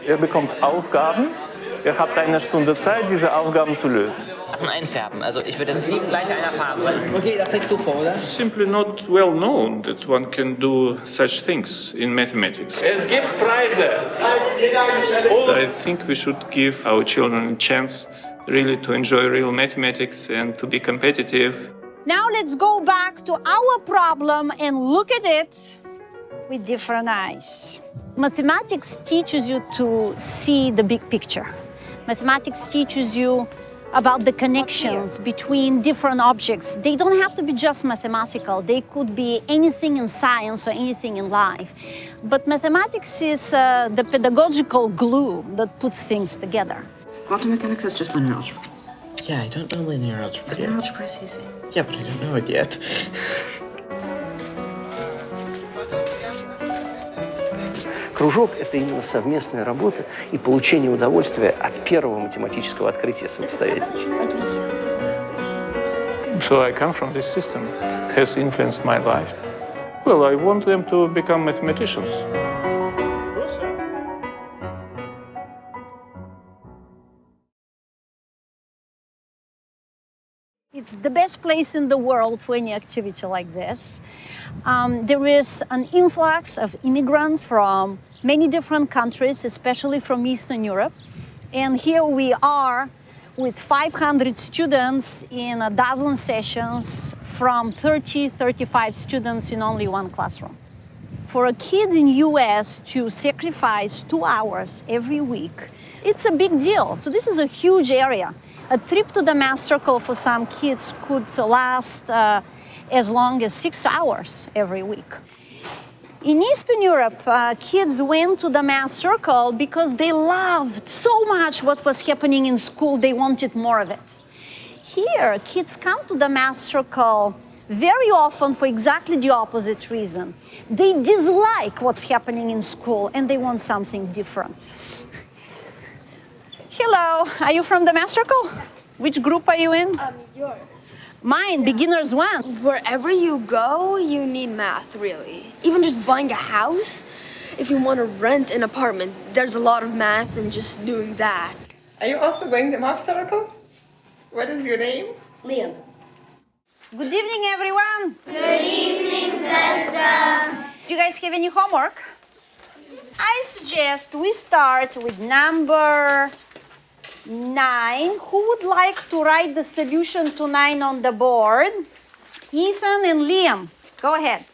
Ihr bekommt Aufgaben. Ihr habt eine Stunde Zeit, diese Aufgaben zu lösen. Einfärben. Also ich würde jetzt 7 gleich einer Farbe. Okay, das legst du vor, oder? Simply not well known that one can do such things in mathematics. Es gibt Preise. I think we should give our children a chance really to enjoy real mathematics and to be competitive. Now let's go back to our problem and look at it with different eyes. Mathematics teaches you to see the big picture. Mathematics teaches you about the connections between different objects. They don't have to be just mathematical. They could be anything in science or anything in life. But mathematics is the pedagogical glue that puts things together. Quantum mechanics is just linear algebra. Yeah, I don't know linear algebra Linear yet. algebra is easy. Yeah, but I don't know it yet. Кружок – это именно совместная работа и получение удовольствия от первого математического открытия самостоятельно. So I come from this system. It has influenced my life. Well, I want them to become mathematicians. It's the best place in the world for any activity like this. There is an influx of immigrants from many different countries, especially from Eastern Europe. And here we are with 500 students in a dozen sessions from 35 students in only one classroom. For a kid in US to sacrifice 2 hours every week, it's a big deal. So this is a huge area. A trip to the math circle for some kids could last as long as 6 hours every week. In Eastern Europe, kids went to the math circle because they loved so much what was happening in school, they wanted more of it. Here, kids come to the math circle very often for exactly the opposite reason. They dislike what's happening in school and they want something different. Hello, are you from the math circle? Which group are you in? Yours. Mine, yeah. Beginners 1. Wherever you go, you need math, really. Even just buying a house, if you want to rent an apartment, there's a lot of math in just doing that. Are you also going to math circle? What is your name? Liam. Good evening, everyone. Good evening, Sessa. Do you guys have any homework? I suggest we start with number 9. Who would like to write the solution to 9 on the board? Ethan and Liam, go ahead.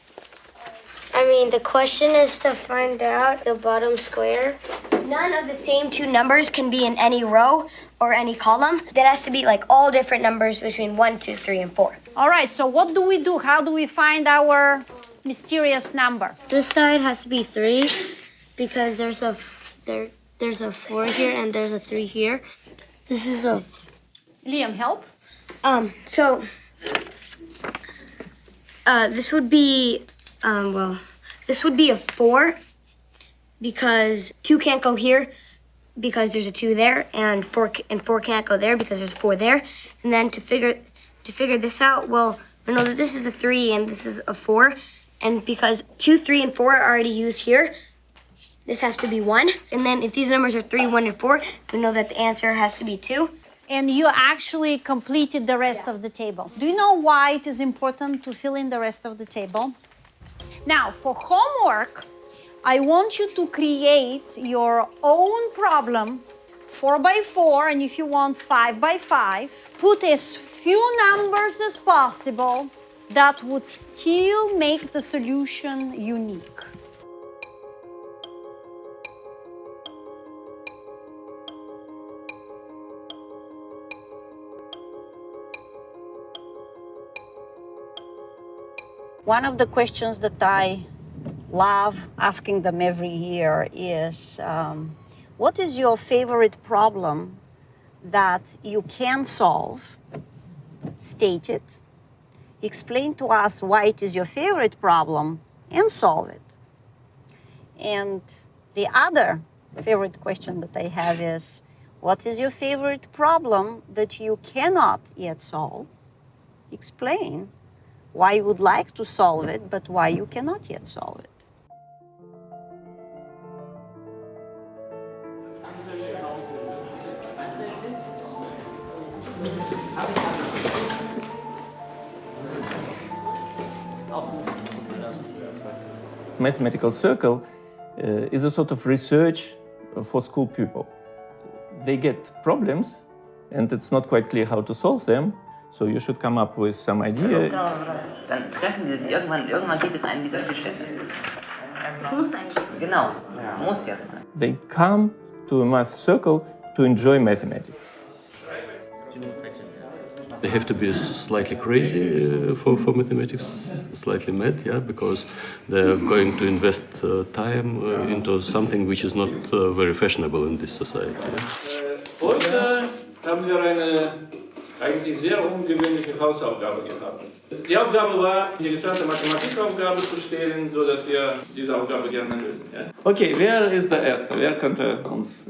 I mean, the question is to find out the bottom square. None of the same two numbers can be in any row or any column. That has to be like all different numbers between 1, 2, 3, and 4. All right, so what do we do? How do we find our mysterious number? This side has to be 3 because there's a 4 here and there's a 3 here. This is a... Liam, help. This would be, this would be a 4 because 2 can't go here because there's a 2 there, and 4 can't go there because there's a 4 there. And then to figure this out, well, we know that this is the 3 and this is a 4, and because 2, 3, and 4 are already used here, this has to be 1. And then if these numbers are 3, 1, and 4, we know that the answer has to be 2. And you actually completed the rest of the table. Do you know why it is important to fill in the rest of the table? Now, for homework, I want you to create your own problem, 4 by 4, and if you want 5 by 5. Put as few numbers as possible that would still make the solution unique. One of the questions that I love asking them every year is, what is your favorite problem that you can solve? State it. Explain to us why it is your favorite problem and solve it. And the other favorite question that I have is, what is your favorite problem that you cannot yet solve? Explain why you would like to solve it, but why you cannot yet solve it. Mathematical circle is a sort of research for school people. They get problems and it's not quite clear how to solve them, so you should come up with some idea. Dann treffen wir sie irgendwann gibt es einen dieser Städte. Es muss eigentlich. Genau, muss ja. They come to a math circle to enjoy mathematics. They have to be slightly crazy for mathematics, slightly mad, yeah, because they're going to invest time into something which is not very fashionable in this society. Heute haben wir eine eigentlich sehr ungewöhnliche Hausaufgabe gehabt. Die Aufgabe war, interessante Mathematikaufgabe zu stellen, sodass wir diese Aufgabe gerne lösen. Ja? Okay, wer ist der Erste? Wer könnte uns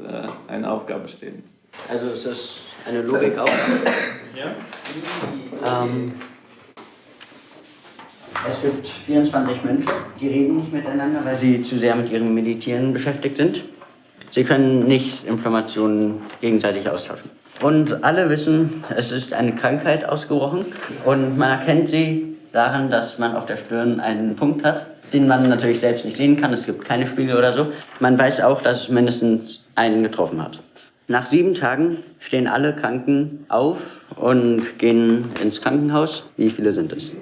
eine Aufgabe stellen? Also es ist eine Logikaufgabe. Ja? Es gibt 24 Mönche, die reden nicht miteinander, weil sie zu sehr mit ihrem Meditieren beschäftigt sind. Sie können nicht Informationen gegenseitig austauschen. Und alle wissen, es ist eine Krankheit ausgebrochen und man erkennt sie daran, dass man auf der Stirn einen Punkt hat, den man natürlich selbst nicht sehen kann. Es gibt keine Spiegel oder so. Man weiß auch, dass es mindestens einen getroffen hat. Nach 7 Tagen stehen alle Kranken auf und gehen ins Krankenhaus. Wie viele sind es?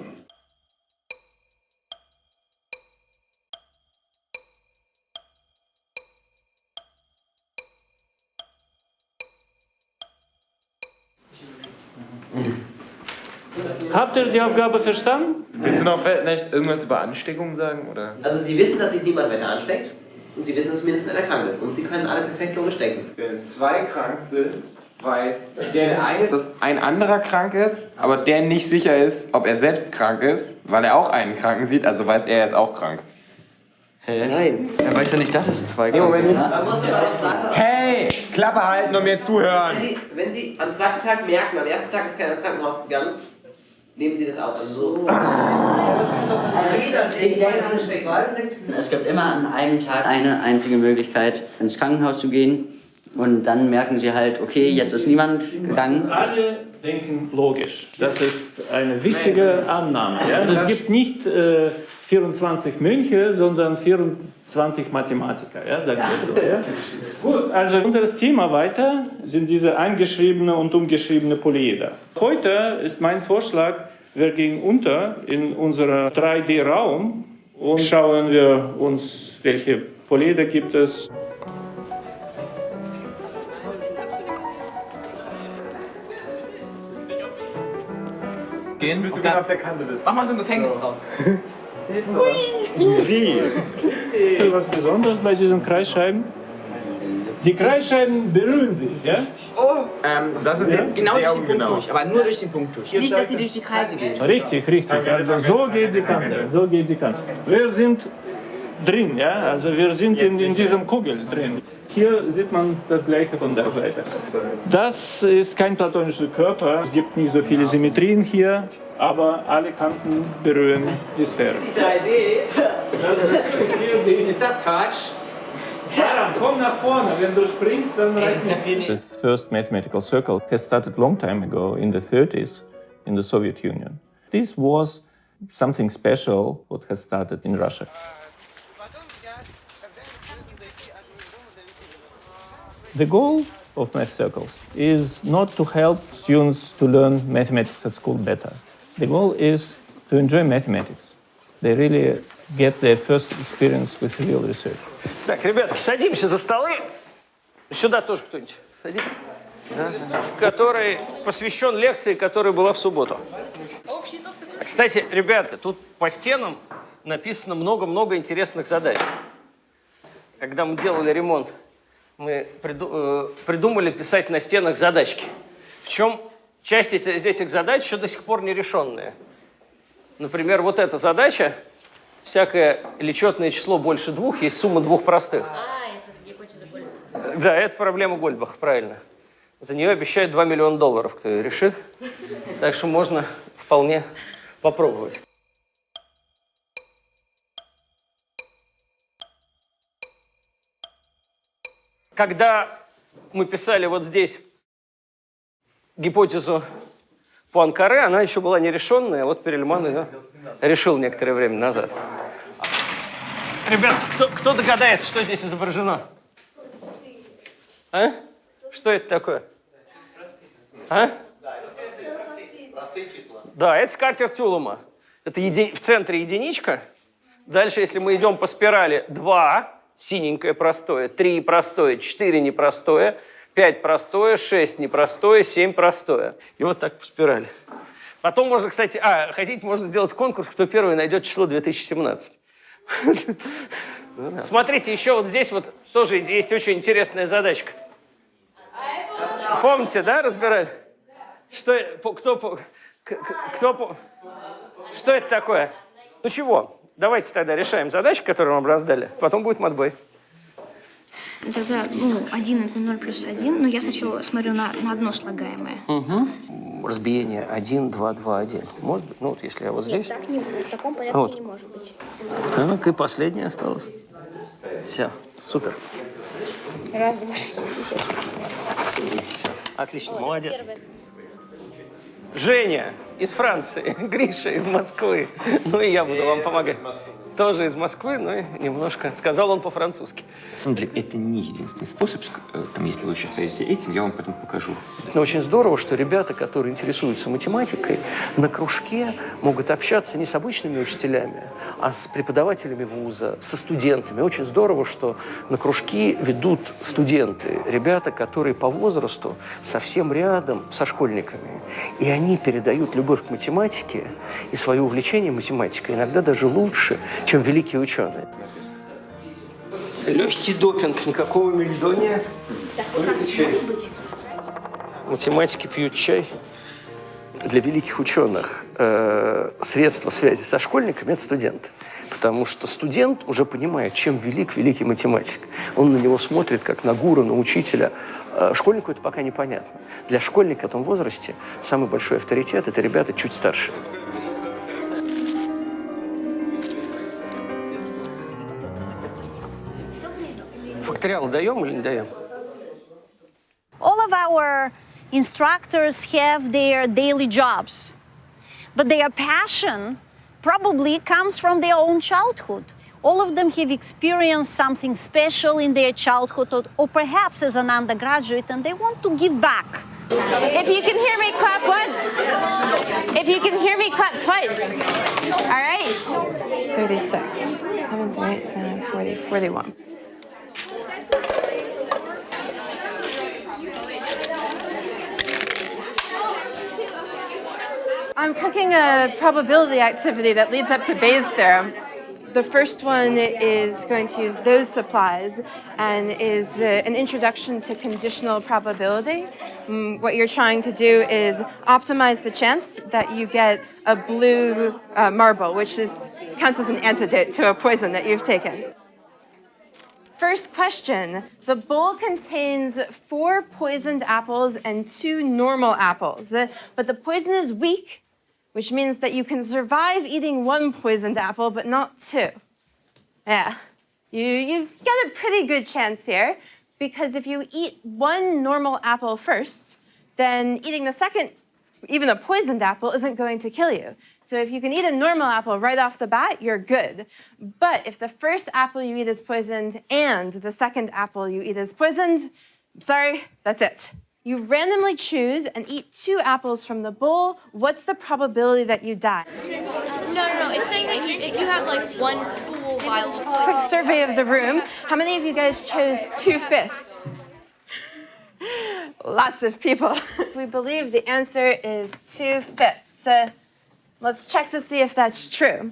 Habt ihr die Aufgabe verstanden? Willst du noch vielleicht irgendwas über Ansteckung sagen? Oder? Also Sie wissen, dass sich niemand weiter ansteckt und Sie wissen, dass mindestens einer krank ist und Sie können alle perfekt logisch denken. Wenn 2 krank sind, weiß der eine, dass ein anderer krank ist, aber der nicht sicher ist, ob er selbst krank ist, weil er auch einen Kranken sieht, also weiß er ist auch krank. Hä? Nein. Er weiß ja nicht, dass es 2 krank sind. Man muss das auch sagen. Hey, Klappe halten und mir zuhören. Wenn Sie am zweiten Tag merken, am ersten Tag ist keiner ins Krankenhaus gegangen, nehmen Sie das auf. Also so. Es gibt immer an einem Tag eine einzige Möglichkeit, ins Krankenhaus zu gehen. Und dann merken sie halt, okay, jetzt ist niemand gegangen. Alle denken logisch. Das ist eine wichtige Annahme. Ja? Es gibt nicht 24 Mönche, sondern 24 Mathematiker, ja? Sagen wir so. Ja? Gut, also unser Thema weiter sind diese eingeschriebene und umgeschriebene Polyeder. Heute ist mein Vorschlag, wir gehen unter in unseren 3D-Raum und schauen wir uns, welche Polyeder gibt es. Gehen, bis du genau auf der Kante bist. Mach mal so ein Gefängnis draus. Was Besonderes bei diesen Kreisscheiben? Die Kreisscheiben berühren sich, ja? Oh! Das ist jetzt genau sehr durch den Punkt ungenau. durch, aber nur durch den Punkt durch. Nicht, dass sie durch die Kreise gehen. Richtig, richtig. Also so geht die Kante, so geht die Kante. Wir sind drin, ja? Also wir sind in diesem Kugel drin. Hier sieht man das Gleiche von der Seite. Das ist kein platonischer Körper. Es gibt nicht so viele Symmetrien hier, aber alle Kanten berühren die Sphäre. Ist das Touch? Ja, komm nach vorne. Wenn du springst, dann reicht nicht. The first mathematical circle has started long time ago in the 30s in the Soviet Union. This was something special what has started in Russia. The goal of math circles is not to help students to learn mathematics at school better. The goal is to enjoy mathematics. They really get their first experience with real research. Так, ребятки, садимся за столы. Сюда тоже кто-нибудь садится. Который посвящен лекции, которая была в субботу. Кстати, ребята, тут по стенам написано много-много интересных задач. Когда мы делали ремонт, мы придумали писать на стенах задачки. Причем часть этих задач еще до сих пор не решенные. Например, вот эта задача, всякое лечетное число больше 2, есть сумма 2 простых. Да, это проблема Гольдбаха, правильно. За нее обещают $2 миллиона, кто ее решит. Так что можно вполне попробовать. Когда мы писали вот здесь гипотезу Пуанкаре, она еще была нерешенная, вот Перельман ее решил некоторое время назад. Ребят, кто догадается, что здесь изображено? А? Что это такое? А? Да, это скатерть Улума. Это в центре единичка. Дальше, если мы идем по спирали, 2, синенькое простое, 3 простое, 4 непростое, 5 простое, 6 непростое, 7 простое. И вот так по спирали. Потом можно, кстати, хотите, можно сделать конкурс, кто первый найдет число 2017. Смотрите, еще вот здесь вот тоже есть очень интересная задачка. Помните, да, разбирали? Что это такое? Ну чего? Давайте тогда решаем задачку, которую вам раздали. Потом будет матбой. Тогда, 1 это 0 плюс 1, но я сначала смотрю на одно слагаемое. Угу. Разбиение 1, 2, 2, 1. Может быть? Ну, вот если я вот здесь. Нет, так не, в таком порядке вот. Не может быть. Так, и последнее осталось. Все, супер. Раз, два, три. Все, отлично, молодец. Женя из Франции, Гриша из Москвы. Ну и я буду вам помогать. Тоже из Москвы, но немножко. Сказал он по-французски. На самом деле, это не единственный способ. Там, если вы считаете этим, я вам потом покажу. Но очень здорово, что ребята, которые интересуются математикой, на кружке могут общаться не с обычными учителями, а с преподавателями вуза, со студентами. Очень здорово, что на кружки ведут студенты, ребята, которые по возрасту совсем рядом со школьниками. И они передают любовь к математике и свое увлечение математикой иногда даже лучше, чем великие ученые. Легкий допинг, никакого мельдония, только чай. Математики пьют чай. Для великих ученых средство связи со школьниками – это студент. Потому что студент уже понимает, чем велик великий математик. Он на него смотрит, как на гуру, на учителя. Школьнику это пока непонятно. Для школьника в этом возрасте самый большой авторитет – это ребята чуть старше. Факториал даем или не даем? All of our instructors have their daily jobs, but their passion probably comes from their own childhood. All of them have experienced something special in their childhood or perhaps as an undergraduate, and they want to give back. If you can hear me, clap once. If you can hear me, clap twice. All right. 36, 38, 39, 40, 41. I'm cooking a probability activity that leads up to Bayes' theorem. The first one is going to use those supplies and is an introduction to conditional probability. What you're trying to do is optimize the chance that you get a blue marble, which counts as an antidote to a poison that you've taken. First question, the bowl contains 4 poisoned apples and 2 normal apples, but the poison is weak, which means that you can survive eating 1 poisoned apple, but not 2. Yeah, you've got a pretty good chance here, because if you eat 1 normal apple first, then eating the second, even a poisoned apple, isn't going to kill you. So if you can eat a normal apple right off the bat, you're good. But if the first apple you eat is poisoned and the second apple you eat is poisoned, I'm sorry, that's it. You randomly choose and eat 2 apples from the bowl. What's the probability that you die? No. It's saying that if you have like 1 full vial of poison. Quick survey of the room. How many of you guys chose 2/5? Lots of people. We believe the answer is 2/5. Let's check to see if that's true.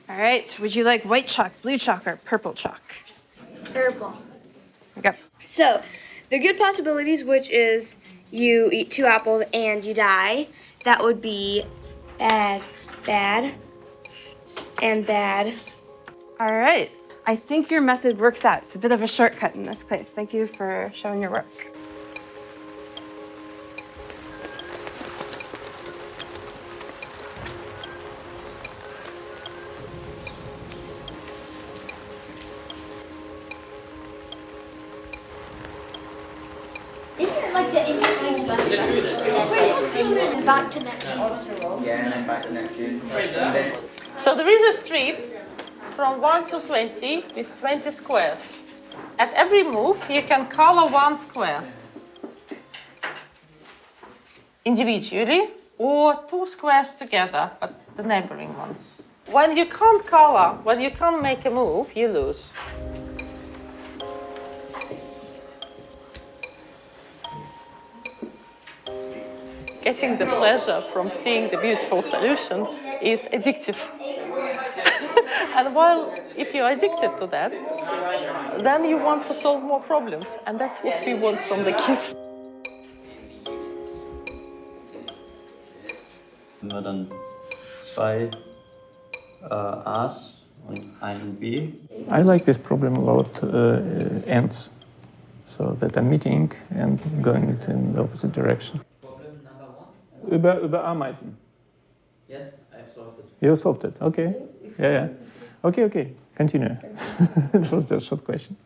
All right, would you like white chalk, blue chalk, or purple chalk? Purple. Okay. So, the good possibilities, which is you eat 2 apples and you die, that would be bad, bad, and bad. All right. I think your method works out. It's a bit of a shortcut in this case. Thank you for showing your work. Isn't it like the Back to Neptune. Yeah, and then back to Neptune. And then So there is a strip from 1 to 20 with 20 squares. At every move, you can color one square individually or two squares together, but the neighboring ones. When you can't color, when you can't make a move, you lose. Getting the pleasure from seeing the beautiful solution is addictive. And while, if you're addicted to that, then you want to solve more problems. And that's what we want from the kids. wir dann 2 A's und ein B. I like this problem about ants, so that are meeting and going in the opposite direction. Problem number 1? Über Ameisen. Yes, I've solved it. You solved it, okay. Yeah. Okay, continue. It was just a short question.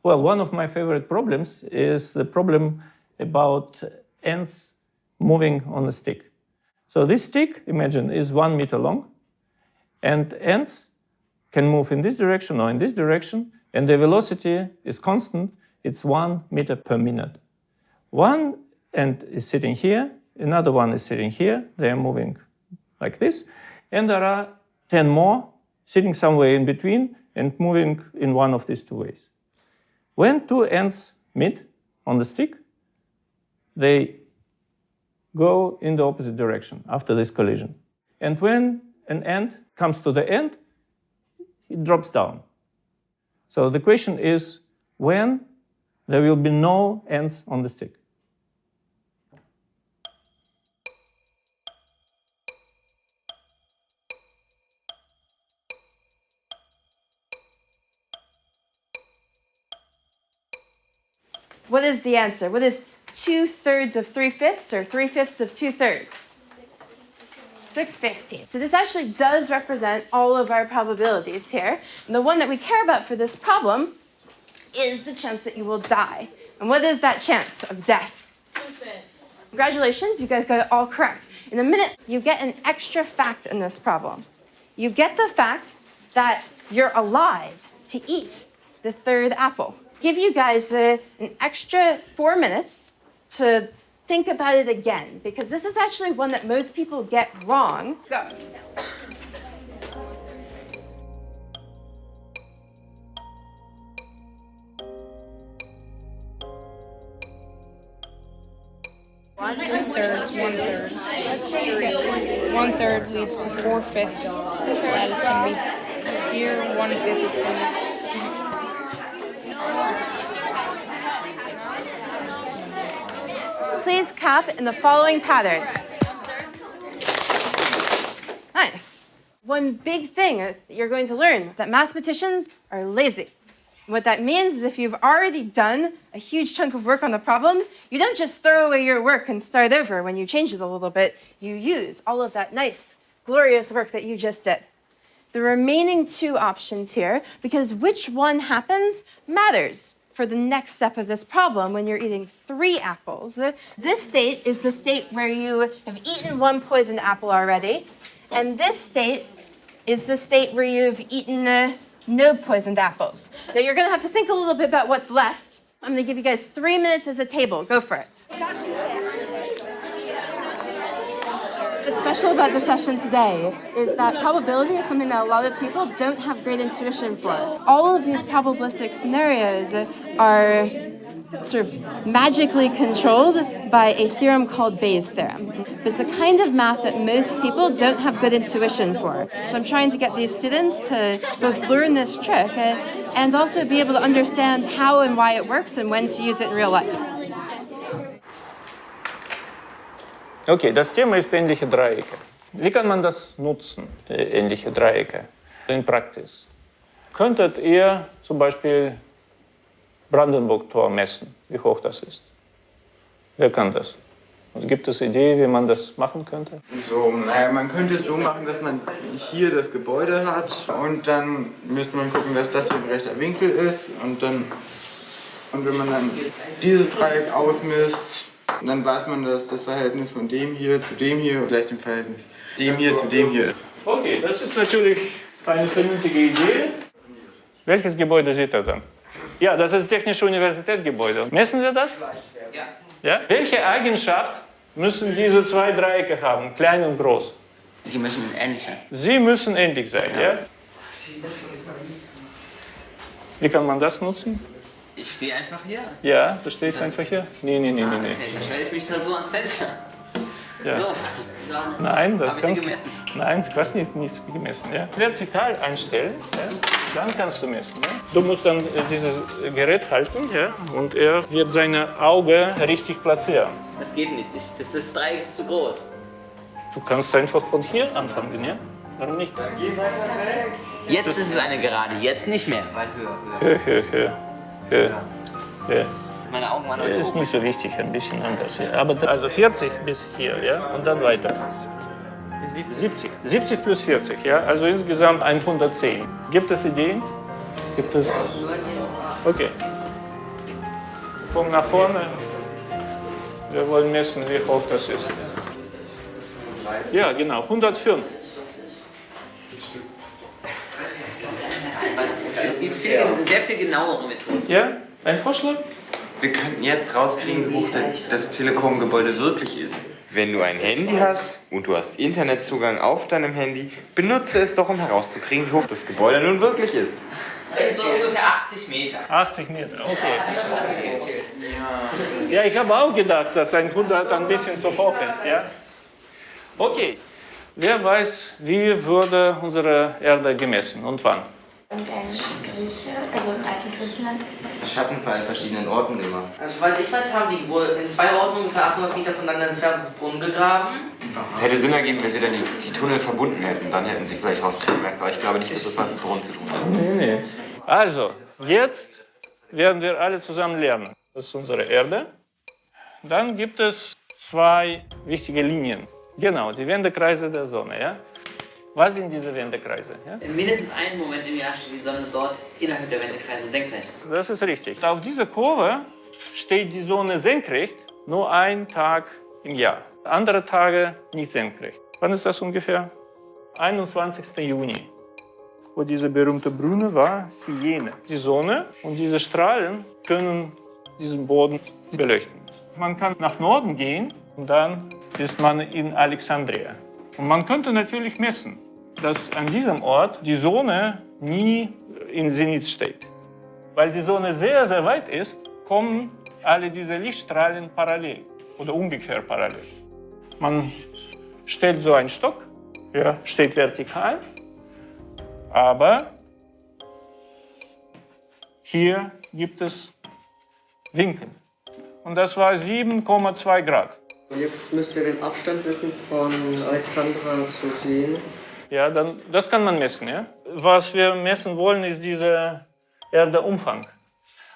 Well, one of my favorite problems is the problem about ants moving on a stick. So this stick, imagine, is 1 meter long, and ants can move in this direction or in this direction, and the velocity is constant. It's 1 meter per minute. One ant is sitting here, another one is sitting here. They are moving like this, and there are 10 more sitting somewhere in between and moving in one of these two ways. When two ants meet on the stick, they go in the opposite direction after this collision. And when an ant comes to the end, it drops down. So the question is when there will be no ants on the stick. What is the answer? What is 2/3 of 3/5 or 3/5 of 2/3? 6/15. So this actually does represent all of our probabilities here. And the one that we care about for this problem is the chance that you will die. And what is that chance of death? Congratulations, you guys got it all correct. In a minute, you get an extra fact in this problem. You get the fact that you're alive to eat the third apple. Give you guys an extra 4 minutes to think about it again, because this is actually one that most people get wrong. Go. One third leads to 4/5. That is going to be here. 1/5 is going to Please cap in the following pattern. Nice. One big thing that you're going to learn, that mathematicians are lazy. What that means is if you've already done a huge chunk of work on the problem, you don't just throw away your work and start over when you change it a little bit. You use all of that nice, glorious work that you just did. The remaining two options here, because which one happens matters for the next step of this problem when you're eating 3 apples. This state is the state where you have eaten 1 poisoned apple already, and this state is the state where you've eaten no poisoned apples. Now you're gonna have to think a little bit about what's left. I'm gonna give you guys 3 minutes as a table. Go for it. What's special about the session today is that probability is something that a lot of people don't have great intuition for. All of these probabilistic scenarios are sort of magically controlled by a theorem called Bayes' theorem. But it's a kind of math that most people don't have good intuition for. So I'm trying to get these students to both learn this trick and also be able to understand how and why it works and when to use it in real life. Okay, das Thema ist ähnliche Dreiecke. Wie kann man das nutzen, ähnliche Dreiecke, in Praxis? Könntet ihr zum Beispiel Brandenburg-Tor messen, wie hoch das ist? Wer kann das? Also gibt es Idee, wie man das machen könnte? So, naja, man könnte es so machen, dass man hier das Gebäude hat und dann müsste man gucken, dass das hier ein rechter Winkel ist und wenn man dann dieses Dreieck ausmisst, Und dann weiß man das Verhältnis von dem hier zu dem hier und gleich dem Verhältnis dem hier zu dem hier. Okay, das ist natürlich eine vernünftige Idee. Welches Gebäude sieht er dann? Ja, das ist das Technische Universitätsgebäude. Messen wir das? Ja. Ja? Welche Eigenschaft müssen diese zwei Dreiecke haben, klein und groß? Sie müssen ähnlich sein. Sie müssen ähnlich sein, ja? Wie kann man das nutzen? Ich stehe einfach hier. Ja, du stehst einfach hier? Nee. Okay, dann stelle ich mich da so ans Fenster. Ja. So. Nein, das Hab ich kannst Sie gemessen? Nein, du hast nichts gemessen. Ja? Vertikal einstellen, ja? Dann kannst du messen. Ja? Du musst dann dieses Gerät halten, ja? Und er wird seine Auge richtig platzieren. Das geht nicht. Das Dreieck ist zu groß. Du kannst einfach von hier anfangen, ja? Warum nicht? Jetzt ist es eine Gerade, jetzt nicht mehr. Weil höher. Höher. Meine Augen waren Ist nicht so wichtig, ein bisschen anders. Ja. Aber also 40 bis hier, ja? Und dann weiter. 70 plus 40, ja? Also insgesamt 110. Gibt es Ideen? Gibt es? Okay. Komm nach vorne. Wir wollen messen, wie hoch das ist. Ja, genau, 105. Es gibt sehr viel genauere Methoden. Ja, ein Vorschlag? Wir könnten jetzt rauskriegen, wie hoch das Telekom-Gebäude wirklich ist. Wenn du ein Handy hast und du hast Internetzugang auf deinem Handy, benutze es doch, um herauszukriegen, wie hoch das Gebäude nun wirklich ist. Das ist so ungefähr 80 Meter. 80 Meter, okay. Ja, ich habe auch gedacht, dass 100 ein bisschen zu hoch ist, ja? Okay. Wer weiß, wie wurde unsere Erde gemessen und wann? Und ein Grieche, also im alten Griechenland. Schatten an verschiedenen Orten gemacht. Also, weil ich weiß, haben die wohl in 2 Orten ungefähr 800 Meter voneinander entfernt Brunnen gegraben. Es hätte Sinn ergeben, wenn sie dann die Tunnel verbunden hätten. Dann hätten sie vielleicht rauskriegen können. Aber ich glaube nicht, dass das was mit Brunnen zu tun hat. Nee. Also, jetzt werden wir alle zusammen lernen. Das ist unsere Erde. Dann gibt es 2 wichtige Linien. Genau, die Wendekreise der Sonne. Ja? Was sind diese Wendekreise? Ja? Mindestens einen Moment im Jahr steht die Sonne dort innerhalb der Wendekreise senkrecht. Das ist richtig. Auf dieser Kurve steht die Sonne senkrecht, nur einen Tag im Jahr. Andere Tage nicht senkrecht. Wann ist das ungefähr? 21. Juni, wo diese berühmte Brune war, Siene. Die Sonne und diese Strahlen können diesen Boden beleuchten. Man kann nach Norden gehen und dann ist man in Alexandria. Und man könnte natürlich messen, dass an diesem Ort die Sonne nie im Zenit steht. Weil die Sonne sehr, sehr weit ist, kommen alle diese Lichtstrahlen parallel oder ungefähr parallel. Man stellt so einen Stock, ja, steht vertikal, aber hier gibt es Winkel. Und das war 7,2 Grad. Jetzt müsst ihr den Abstand wissen von Alexandra zu Siene. Ja, dann, das kann man messen. Ja? Was wir messen wollen, ist dieser Erdeumfang.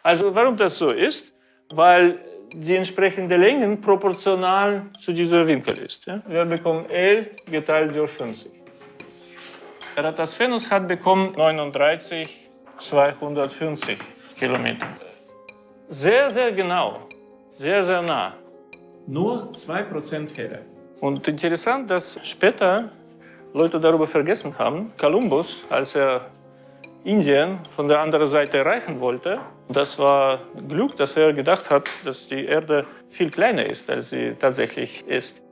Also warum das so ist? Weil die entsprechende Länge proportional zu diesem Winkel ist. Ja? Wir bekommen L geteilt durch 50. Eratosthenes hat bekommen 39,250 Kilometer. Sehr, sehr genau, sehr, sehr nah. Nur 2% Fehler. Und interessant, dass später Leute darüber vergessen haben, Kolumbus, als er Indien von der anderen Seite erreichen wollte, das war Glück, dass er gedacht hat, dass die Erde viel kleiner ist, als sie tatsächlich ist.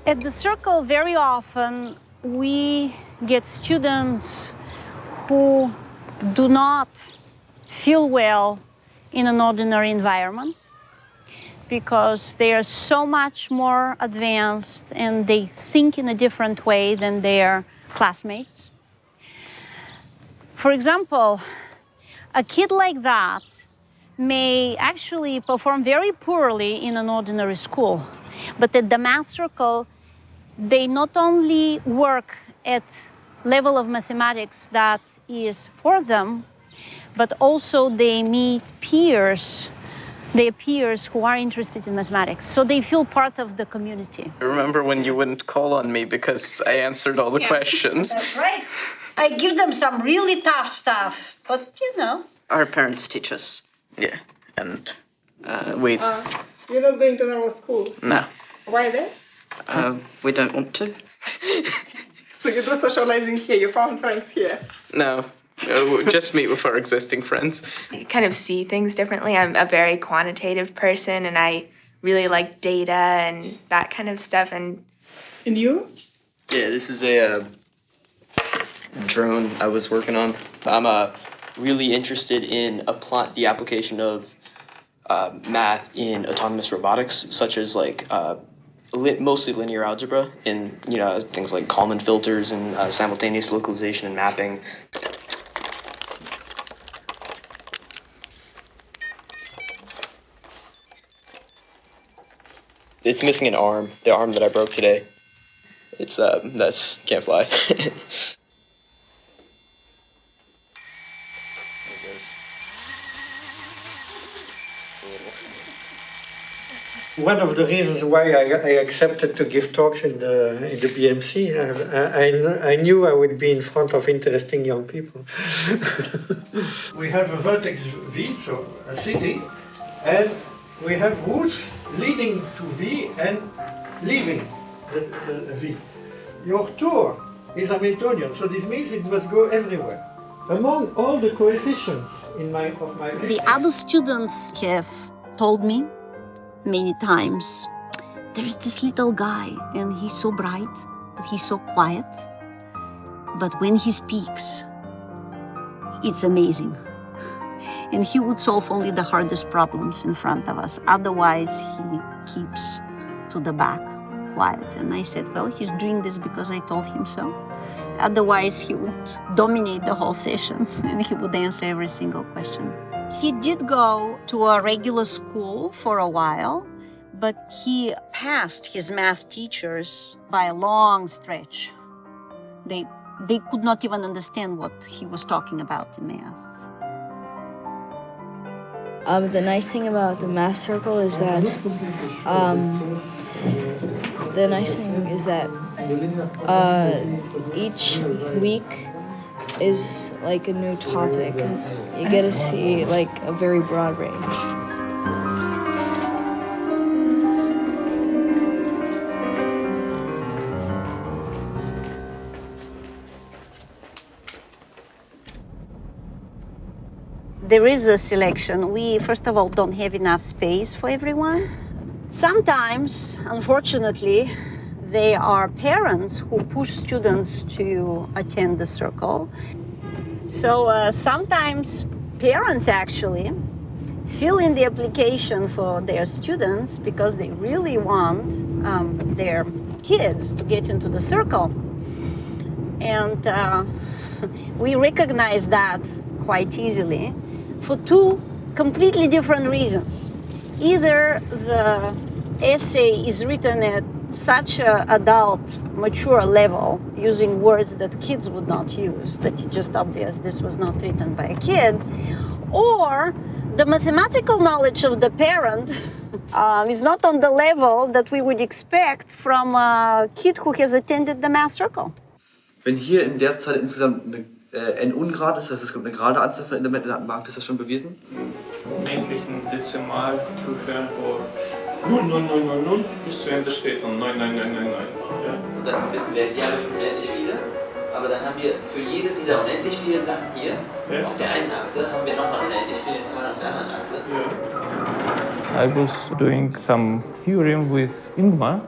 At the circle, very often we get students who do not feel well in an ordinary environment because they are so much more advanced and they think in a different way than their classmates. For example, a kid like that may actually perform very poorly in an ordinary school, but at the math circle, they not only work at level of mathematics that is for them, but also they meet peers their peers who are interested in mathematics. So they feel part of the community. I remember when you wouldn't call on me because I answered all the questions. That's right. I give them some really tough stuff, but you know. Our parents teach us. Yeah, and we... You're not going to normal school? No. Why that? We don't want to. So you do socializing here, you found friends here? No, we'll just meet with our existing friends. I kind of see things differently. I'm a very quantitative person, and I really like data and that kind of stuff. And you? Yeah, this is a drone I was working on. I'm really interested in the application of math in autonomous robotics, such as like mostly linear algebra in things like Kalman filters and simultaneous localization and mapping. It's missing an arm, the arm that I broke today. It's can't fly. One of the reasons why I accepted to give talks in the BMC, I knew I would be in front of interesting young people. We have a vertex V, so a city, and we have routes leading to V and leaving the V. Your tour is Hamiltonian, so this means it must go everywhere. Among all the coefficients of my The other students have told me many times, there's this little guy and he's so bright, but he's so quiet. But when he speaks, it's amazing. And he would solve only the hardest problems in front of us. Otherwise, he keeps to the back, quiet. And I said, well, he's doing this because I told him so. Otherwise, he would dominate the whole session and he would answer every single question. He did go to a regular school for a while, but he passed his math teachers by a long stretch. They could not even understand what he was talking about in math. The nice thing about the math circle is that each week is like a new topic. You get to see like a very broad range. There is a selection. We, first of all, don't have enough space for everyone. Sometimes, unfortunately, there are parents who push students to attend the circle. So sometimes parents actually fill in the application for their students because they really want their kids to get into the circle. And we recognize that quite easily for two completely different reasons. Either the essay is written at such an adult, mature level, using words that kids would not use, that it's just obvious this was not written by a kid, or the mathematical knowledge of the parent is not on the level that we would expect from a kid who has attended the math circle. Wenn hier in der Zahl insgesamt n ungerade ist, das heißt, es gibt eine gerade Anzahl von Elementen in der Datenbank, ist das schon bewiesen? Unendlichen Dezimal hören, wo 0,0,0,0 bis zu Ende steht und 9,9,9,9. Ja. Und dann wissen wir, hier haben wir schon unendlich viele, aber dann haben wir für jede dieser unendlich vielen Sachen hier, auf der einen Achse, haben wir nochmal unendlich viele Zahlen auf der anderen Achse. I was doing some theorem with Ingmar,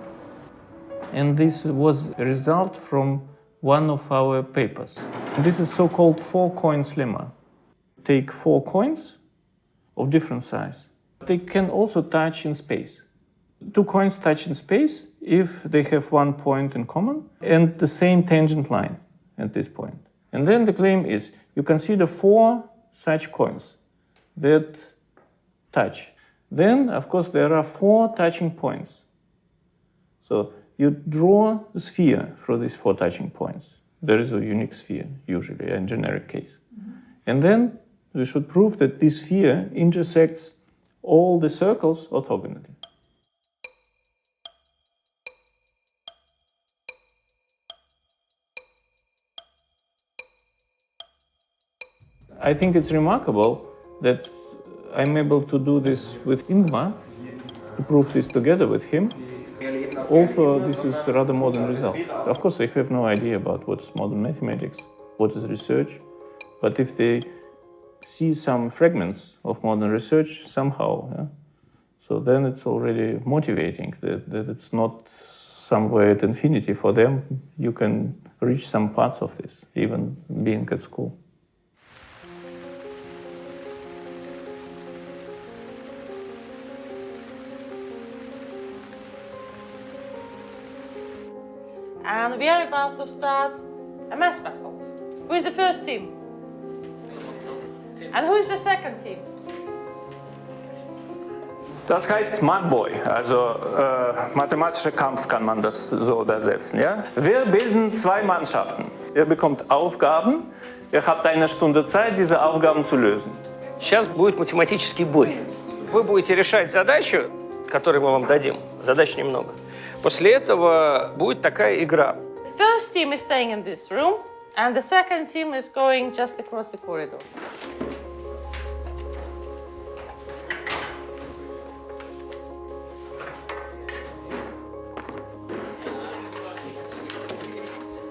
and this was a result from one of our papers. This is so-called 4 coins lemma. Take 4 coins of different size. They can also touch in space. 2 coins touch in space if they have one point in common and the same tangent line at this point. And then the claim is you consider 4 such coins that touch. Then, of course, there are 4 touching points. So you draw a sphere through these 4 touching points. There is a unique sphere, usually, in generic case. And then we should prove that this sphere intersects all the circles orthogonally. I think it's remarkable that I'm able to do this with Ingmar, to prove this together with him. Also, this is a rather modern result. Of course, they have no idea about what is modern mathematics, what is research, but if they see some fragments of modern research somehow, yeah, so then it's already motivating that it's not somewhere at infinity for them. You can reach some parts of this, even being at school. And we are about to start a math battle. Who is the first team? And who is the second team? Das heißt Mudboy, also mathematischer Kampf kann man das so übersetzen. Ja? Wir bilden zwei Mannschaften. Ihr bekommt Aufgaben, ihr habt eine Stunde Zeit, diese Aufgaben zu lösen. Сейчас будет математический бой. Вы будете решать задачу, которую мы вам дадим. Задач немного. После этого будет такая игра. The first team is staying in this room, and the second team is going just across the corridor.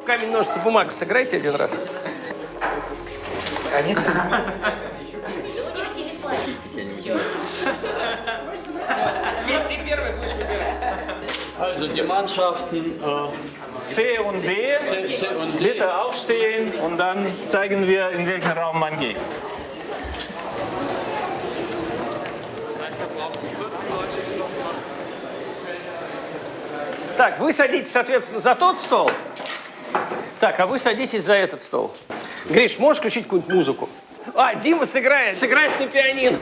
Камень, ножницы, бумага сыграйте один раз. Ты первый будешь выбирать. Also die Mannschaften C und D, bitte aufstehen und dann zeigen wir, in welchen Raum man geht. Так, вы садитесь, соответственно, за тот стол. Так, а вы садитесь за этот стол. Гриш, можешь включить какую-нибудь музыку? А, Дима сыграет на пианино.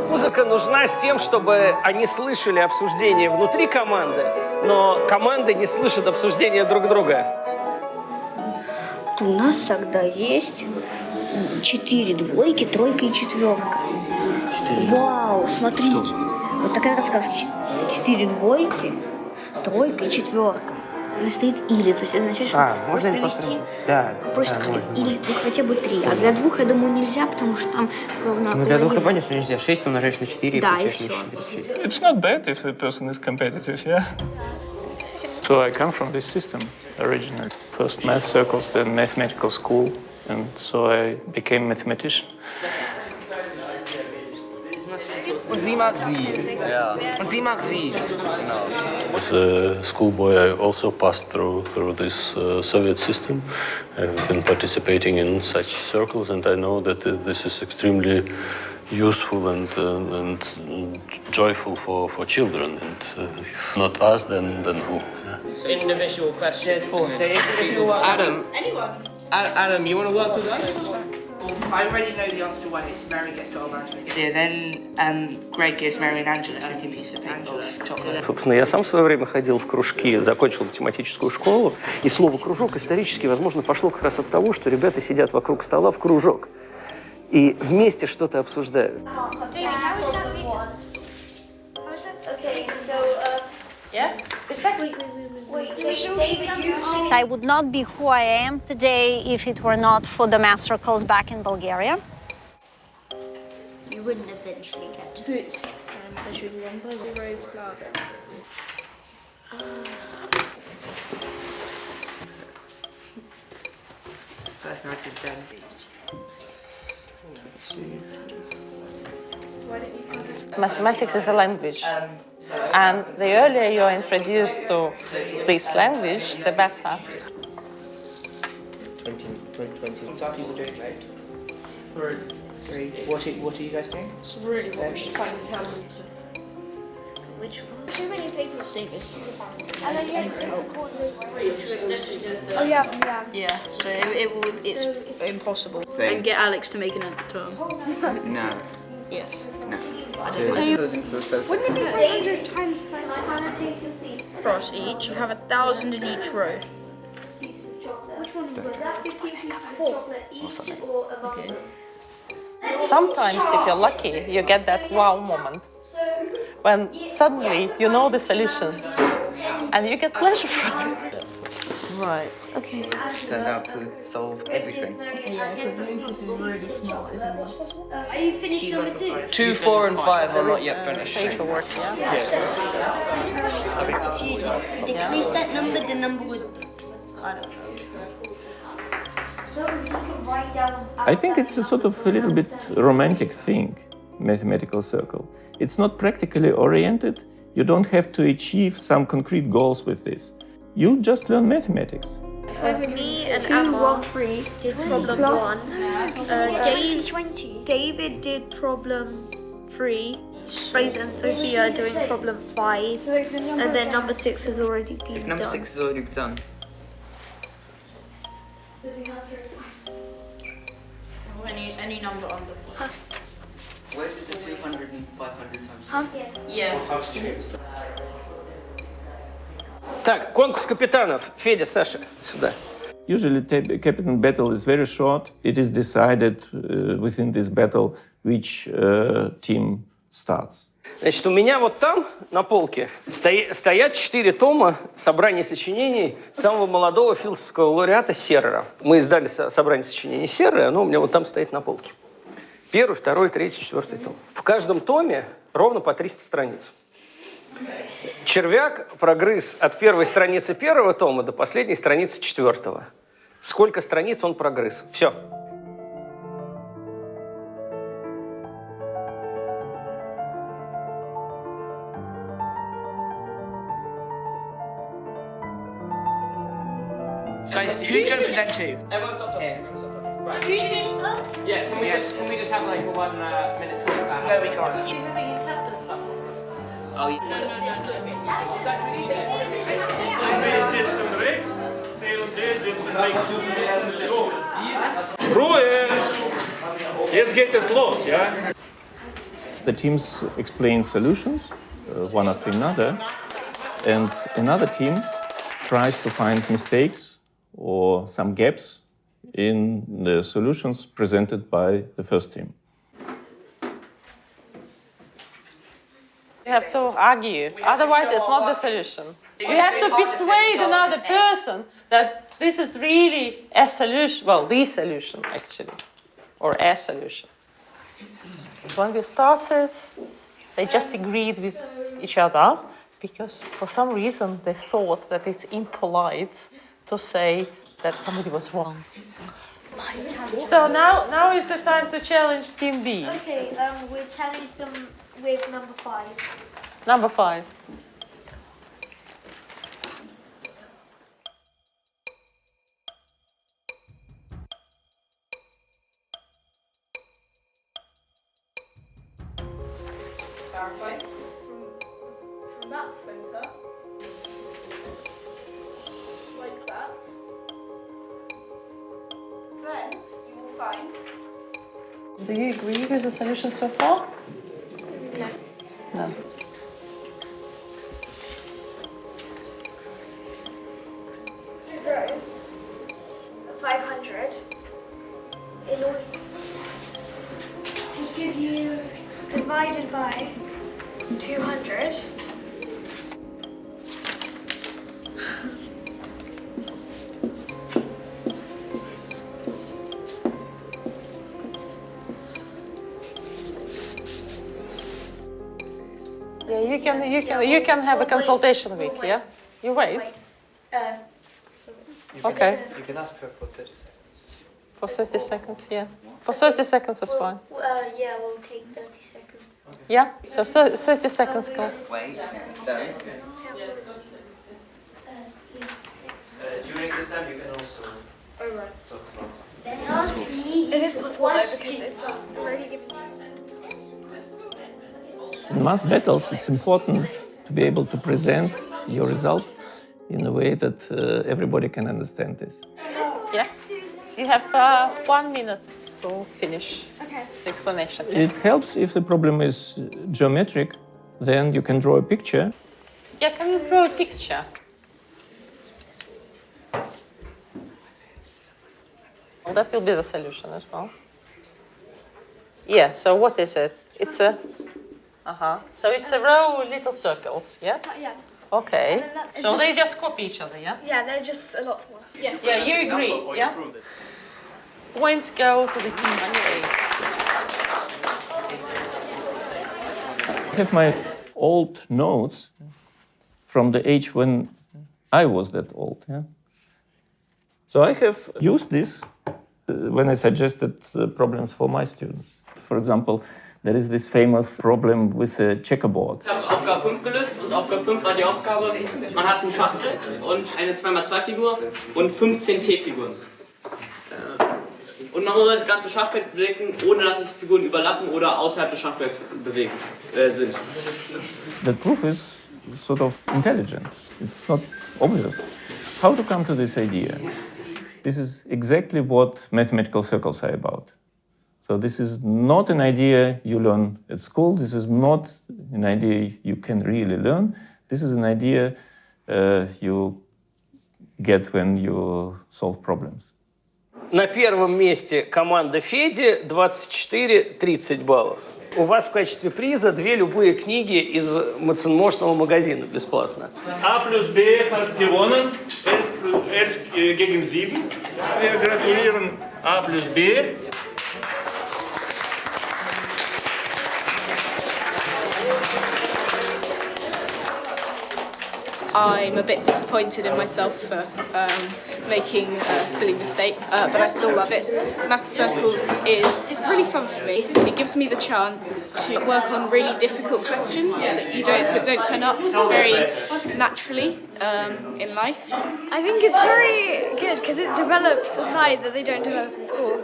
Музыка нужна с тем, чтобы они слышали обсуждение внутри команды, но команды не слышат обсуждения друг друга. У нас тогда есть 4 двойки, тройка и четверка. Вау, смотрите. Вот такая раскраска. 4 двойки, тройка и четверка. И стоит или, то есть это означает, что можно привести да, просто или хотя бы 3. А для 2, я думаю, нельзя, потому что там ровно... Ну для 2 ты понял, что нельзя. 6 умножаешь на 4 и да, получаешь и все. 36. It's not bad if the person is competitive, yeah? So I come from this system originally. First math circles, then mathematical school, and so I became a mathematician. Und sie mag sie. Ja. Und sie mag sie. As a schoolboy, I also passed through this Soviet system. I've been participating in such circles, and I know that this is extremely useful and joyful for children. And if not us, then who? It's individual questions. Adam. Anyone. Adam, you want to work with us? I already know the answer to one. It's Mary gets 12 Angela. Yeah, then Greg gives Mary and Angela a piece of chocolate. Собственно, я сам в свое время ходил в кружки, закончил математическую школу, и слово «кружок» исторически, возможно, пошло как раз от того, что ребята сидят вокруг стола в кружок и вместе что-то обсуждают. I would not be who I am today if it were not for the math circles back in Bulgaria. You wouldn't eventually get to this. Mathematics is a language. And the earlier you're introduced to this language, the better. 20. People doing right? 3. What are you guys doing? It's really what we should find this out. Which one? Too many people think it's And then you have to Oh yeah. Yeah, so it's impossible. And get Alex to make an nth term. No. Yes. No. Wouldn't it be 400 times 500 Across each, you have 1,000 in each row. Which one was that? 50 pieces of chocolate each or a bundle? Sometimes, if you're lucky, you get that wow moment when suddenly you know the solution and you get pleasure from it. Right. Okay. Turns out to solve everything. Yeah, because Lucas is really smart, isn't he? Are you finished number 2? 2, 4, and 5 are not yet finished. Paperwork, yeah. If you decrease that number, the number would, I don't know. I think it's a sort of a little bit romantic thing, mathematical circle. It's not practically oriented. You don't have to achieve some concrete goals with this. You just learn mathematics. Me and Emma did problem 1. David did problem 3. Fraser and Sophia are doing problem 5. And then number 6 has already been done. Number 6 is already done. Any number under. Where did the 200 and 500 times? Huh? Yeah. Так, конкурс капитанов. Федя, Саша, сюда. Usually captain battle is very short. It is decided within this battle which team starts. Значит, у меня вот там, на полке, стоят 4 тома собрания сочинений самого молодого философского лауреата Серрера. Мы издали собрание сочинений Серрера, оно у меня вот там стоит на полке. 1, 2, 3, 4 том. В каждом томе ровно по 300 страниц. Червяк прогрыз от первой страницы 1 тома до последней страницы 4. Сколько страниц он прогрыз? Все. Guys, who's going to present to? Everyone's up here. Right. Who's finished that? Yeah, can we just have like 1 minute talk about No, we can't. Oh, yeah. Ruhe! Jetzt geht es los, ja? The teams explain solutions, one after another, and another team tries to find mistakes or some gaps in the solutions presented by the first team. You have to argue, otherwise it's not the solution. You have to persuade another person that this is really a solution, well, the solution actually, or a solution. When we started, they just agreed with each other because for some reason they thought that it's impolite to say that somebody was wrong. So now is the time to challenge Team B. Okay, we challenged them with number 5. Number 5. Clarify from that center, like that. Then you will find. Do you agree with the solution so far? No. No. So, 500 in order to give you divided by 200. Yeah, you can have a consultation week, yeah? You wait. Okay. You can ask her for 30 seconds. For 30 seconds, yeah. For 30 seconds is fine. Yeah, we'll take 30 seconds. Yeah? So 30 seconds, class. Wait, don't. During this time, you can also talk about something. It is possible though because it's already given you. In math battles, it's important to be able to present your result in a way that everybody can understand this. Yeah? You have 1 minute to finish. Okay. the explanation. It helps if the problem is geometric, then you can draw a picture. Yeah, can you draw a picture? Well, that will be the solution as well. Yeah, so what is it? It's a... So it's a row of little circles, yeah? Yeah. Okay. So they just copy each other, yeah? Yeah, they're just a lot smaller. Yes. Yeah, you agree, yeah? Points go to the team A. I have my old notes from the age when I was that old. Yeah? So I have used this when I suggested problems for my students. For example, there is this famous problem with a checkerboard. Ich habe Aufgabe 5 gelöst und Aufgabe 5 war die Aufgabe, man hat ein Schachbrett und eine 2x2-Figur und 15 T-Figuren. Und man muss das ganze Schachbrett bewegen, ohne dass sich Figuren überlappen oder außerhalb des Schachbretts bewegen sind. The proof is sort of intelligent. It's not obvious. How to come to this idea? This is exactly what mathematical circles are about. So this is not an idea you learn at school. This is not an idea you can really learn. This is an idea you get when you solve problems. На первом месте команда Феди, 24-30 баллов. У вас в качестве приза 2 любые книги из мощного магазина бесплатно. A plus B hat gewonnen, 11 gegen 7. Wir gratulieren A plus B. I'm a bit disappointed in myself for making a silly mistake, but I still love it. Maths Circles is really fun for me. It gives me the chance to work on really difficult questions that don't turn up very naturally in life. I think it's very good because it develops a side that they don't develop in school.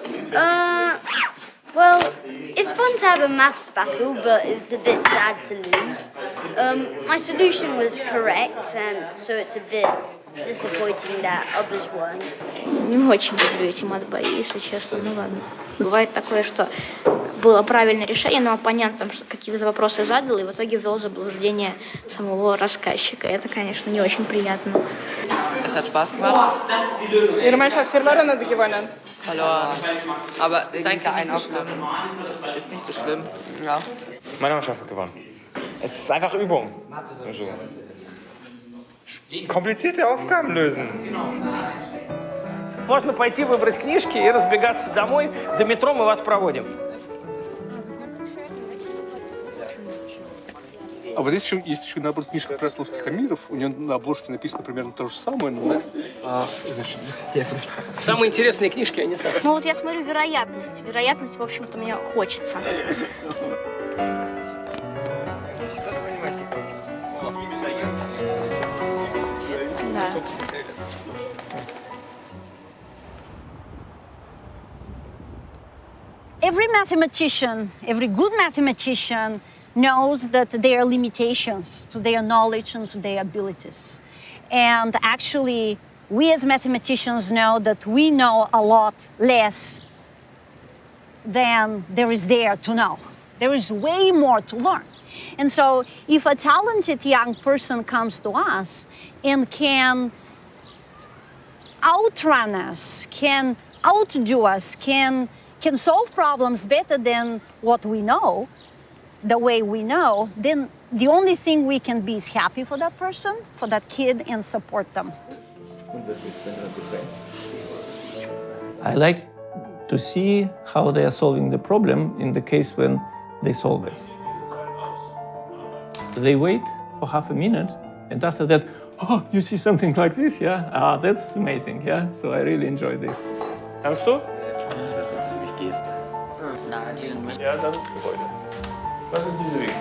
Well, it's fun to have a maths battle, but it's a bit sad to lose. My solution was correct, and so it's a bit disappointing that others weren't. Не очень люблю эти матбои, если честно, ну ладно. Бывает такое, что было правильное решение, но оппонент там какие-то вопросы задал и в итоге ввел в заблуждение самого рассказчика. Это, конечно, не очень приятно. Es hat Spaß gemacht. Ihre Mannschaft verloren oder gewonnen? Verloren. Aber ist eigentlich nicht so schlimm. Ist nicht so schlimm. Ja. Meine Mannschaft hat gewonnen. Es ist einfach Übung. Also, komplizierte Aufgaben lösen. Можно пойти выбрать книжки и разбегаться домой. До метро мы вас проводим. А вот есть еще набор книжек Краслов Тихомиров. У него на обложке написано примерно то же самое, но Самые интересные книжки, они так. Ну вот я смотрю вероятность. Вероятность, в общем-то, мне хочется. Да. Every mathematician, every good mathematician knows that there are limitations to their knowledge and to their abilities. And actually, we as mathematicians know that we know a lot less than there is there to know. There is way more to learn. And so if a talented young person comes to us and can outrun us, can outdo us, can solve problems better than what we know, the way we know, then the only thing we can be is happy for that person, for that kid, and support them. I like to see how they are solving the problem in the case when they solve it. They wait for half a minute, and after that, oh, you see something like this, yeah? Ah, that's amazing, yeah? So I really enjoy this. Kannst du? Nein, Ja, dann Gebäude. Was sind diese Wege?